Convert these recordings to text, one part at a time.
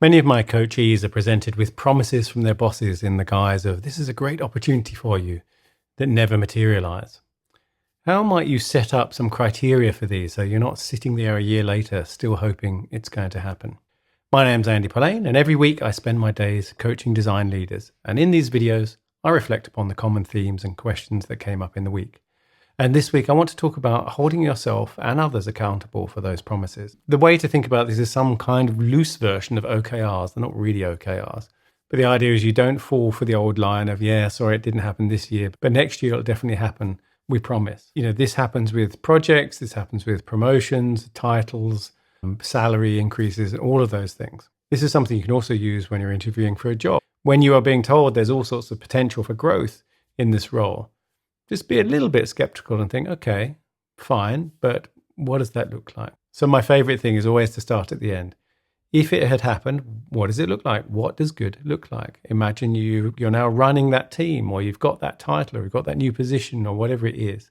Many of my coachees are presented with promises from their bosses in the guise of, this is a great opportunity for you, that never materialize. How might you set up some criteria for these so you're not sitting there a year later still hoping it's going to happen? My name's Andy Pollane, and every week I spend my days coaching design leaders. And in these videos, I reflect upon the common themes and questions that came up in the week. And this week, I want to talk about holding yourself and others accountable for those promises. The way to think about this is some kind of loose version of OKRs. They're not really OKRs. But the idea is you don't fall for the old line of, yeah, sorry, it didn't happen this year, but next year it'll definitely happen. We promise. This happens with projects, this happens with promotions, titles, salary increases, and all of those things. This is something you can also use when you're interviewing for a job. When you are being told there's all sorts of potential for growth in this role, just be a little bit skeptical and think, okay, fine, but what does that look like? So my favorite thing is always to start at the end. If it had happened, what does it look like? What does good look like? Imagine you're now running that team, or you've got that title, or you've got that new position, or whatever it is.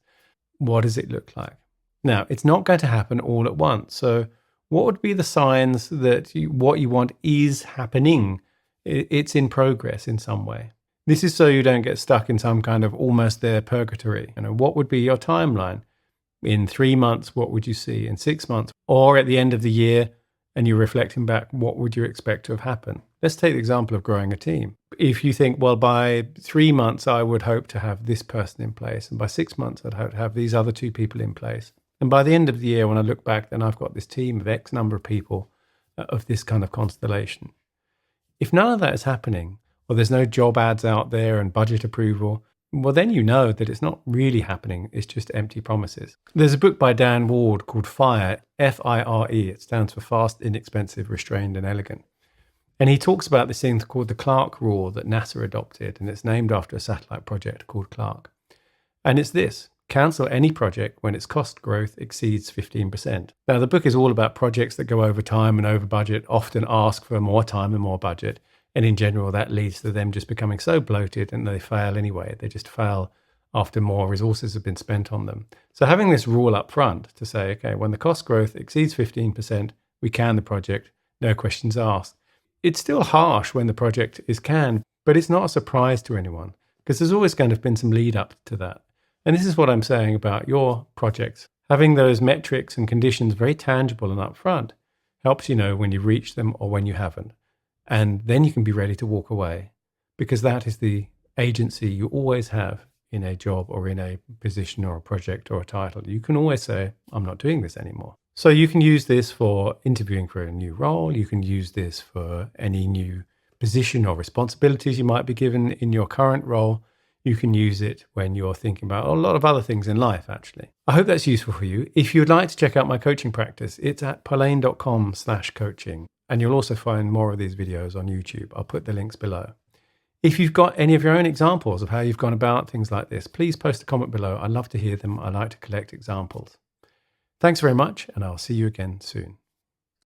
What does it look like? Now, it's not going to happen all at once. So what would be the signs that what you want is happening? It's in progress in some way. This is so you don't get stuck in some kind of almost there purgatory. What would be your timeline? In 3 months, what would you see? In 6 months? Or at the end of the year, and you're reflecting back, what would you expect to have happened? Let's take the example of growing a team. If you think, well, by 3 months, I would hope to have this person in place. And by 6 months, I'd hope to have these other 2 people in place. And by the end of the year, when I look back, then I've got this team of X number of people of this kind of constellation. If none of that is happening, or there's no job ads out there and budget approval, well, then you know that it's not really happening. It's just empty promises. There's a book by Dan Ward called FIRE, F-I-R-E. It stands for Fast, Inexpensive, Restrained and Elegant. And he talks about this thing called the Clark Rule that NASA adopted, and it's named after a satellite project called Clark. And it's this: cancel any project when its cost growth exceeds 15%. Now, the book is all about projects that go over time and over budget, often ask for more time and more budget. And in general, that leads to them just becoming so bloated and they fail anyway. They just fail after more resources have been spent on them. So having this rule up front to say, okay, when the cost growth exceeds 15%, we can the project, no questions asked. It's still harsh when the project is canned, but it's not a surprise to anyone because there's always going to have been some lead up to that. And this is what I'm saying about your projects. Having those metrics and conditions very tangible and upfront helps you know when you've reached them or when you haven't. And then you can be ready to walk away, because that is the agency you always have in a job or in a position or a project or a title. You can always say, I'm not doing this anymore. So you can use this for interviewing for a new role. You can use this for any new position or responsibilities you might be given in your current role. You can use it when you're thinking about a lot of other things in life, actually. I hope that's useful for you. If you'd like to check out my coaching practice, it's at pollane.com/coaching. And you'll also find more of these videos on YouTube. I'll put the links below. If you've got any of your own examples of how you've gone about things like this, please post a comment below. I'd love to hear them. I like to collect examples. Thanks very much, and I'll see you again soon.